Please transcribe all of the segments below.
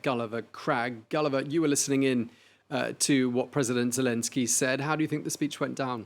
Gulliver Cragg. Gulliver, you were listening in to what President Zelensky said. How do you think the speech went down?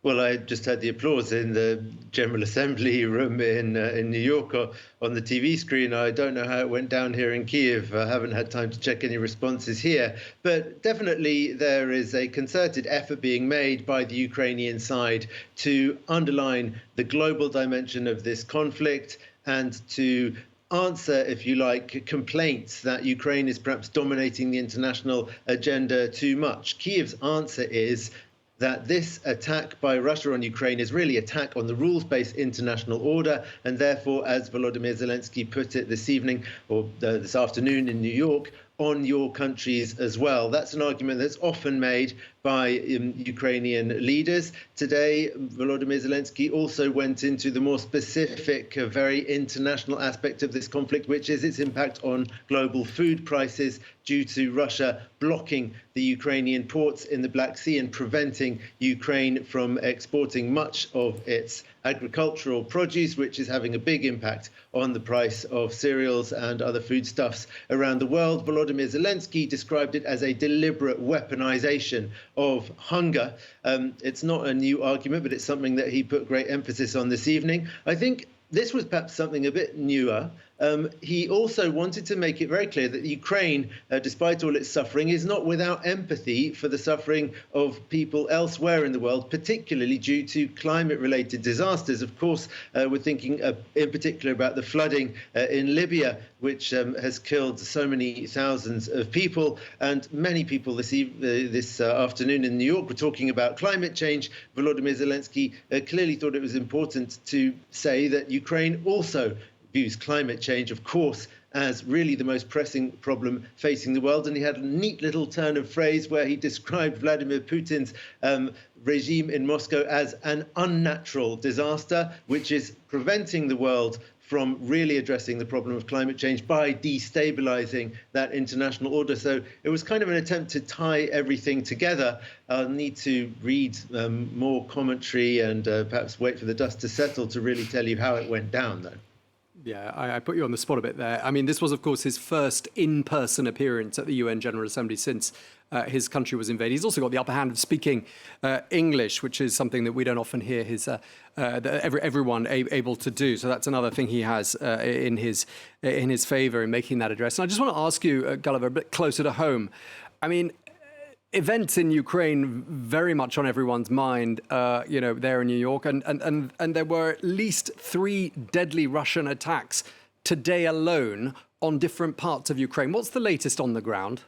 Well, I just had the applause in the General Assembly room in New York on the TV screen. I don't know how it went down here in Kyiv. I haven't had time to check any responses here. But definitely there is a concerted effort being made by the Ukrainian side to underline the global dimension of this conflict and to answer, if you like, complaints that Ukraine is perhaps dominating the international agenda too much. Kyiv's answer is that this attack by Russia on Ukraine is really an attack on the rules-based international order, and therefore, as Volodymyr Zelensky put it this evening or this afternoon in New York, on your countries as well. That's an argument that's often made by Ukrainian leaders. Today, Volodymyr Zelensky also went into the more specific, very international aspect of this conflict, which is its impact on global food prices due to Russia blocking the Ukrainian ports in the Black Sea and preventing Ukraine from exporting much of its agricultural produce, which is having a big impact on the price of cereals and other foodstuffs around the world. Volodymyr Zelensky described it as a deliberate weaponization of hunger. It's not a new argument, but it's something that he put great emphasis on this evening. I think this was perhaps something a bit newer. He also wanted to make it very clear that Ukraine, despite all its suffering, is not without empathy for the suffering of people elsewhere in the world, particularly due to climate-related disasters. Of course, we're thinking in particular about the flooding in Libya, which has killed so many thousands of people. And many people this afternoon in New York were talking about climate change. Volodymyr Zelensky clearly thought it was important to say that Ukraine also views climate change, of course, as really the most pressing problem facing the world. And he had a neat little turn of phrase where he described Vladimir Putin's regime in Moscow as an unnatural disaster, which is preventing the world from really addressing the problem of climate change by destabilizing that international order. So it was kind of an attempt to tie everything together. I'll need to read more commentary and perhaps wait for the dust to settle to really tell you how it went down, though. Yeah, I put you on the spot a bit there. I mean, this was, of course, his first in-person appearance at the UN General Assembly since his country was invaded. He's also got the upper hand of speaking English, which is something that we don't often hear everyone able to do. So that's another thing he has in his favour in making that address. And I just want to ask you, Gulliver, a bit closer to home. I mean, events in Ukraine very much on everyone's mind, there in New York. And there were at least 3 deadly Russian attacks today alone on different parts of Ukraine. What's the latest on the ground?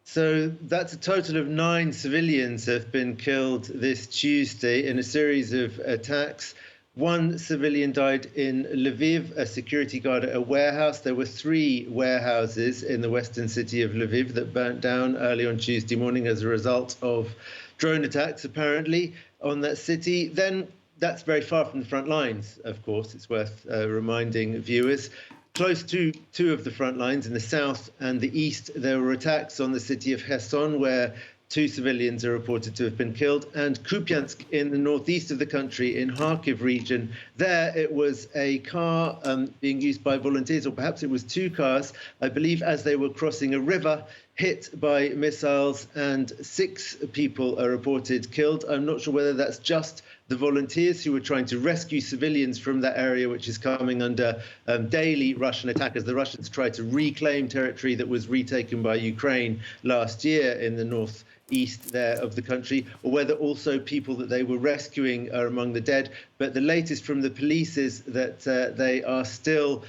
So that's a total of 9 civilians have been killed this Tuesday in a series of attacks. 1 civilian died in Lviv, a security guard at a warehouse. There were 3 warehouses in the western city of Lviv that burnt down early on Tuesday morning as a result of drone attacks, apparently, on that city. Then that's very far from the front lines, of course. It's worth reminding viewers. Close to 2 of the front lines in the south and the east, there were attacks on the city of Kherson, where 2 civilians are reported to have been killed, and Kupiansk in the northeast of the country, in Kharkiv region. There it was a car being used by volunteers, or perhaps it was 2 cars, I believe, as they were crossing a river, hit by missiles, and 6 people are reported killed. I'm not sure whether that's just the volunteers who were trying to rescue civilians from that area, which is coming under daily Russian attack as the Russians try to reclaim territory that was retaken by Ukraine last year in the northeast there of the country, or whether also people that they were rescuing are among the dead. But the latest from the police is that they are still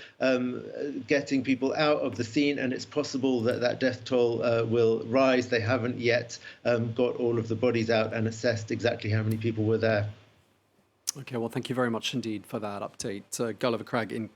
getting people out of the scene, and it's possible that that death toll will rise. They haven't yet got all of the bodies out and assessed exactly how many people were there. OK, well, thank you very much indeed for that update. Gulliver Cragg in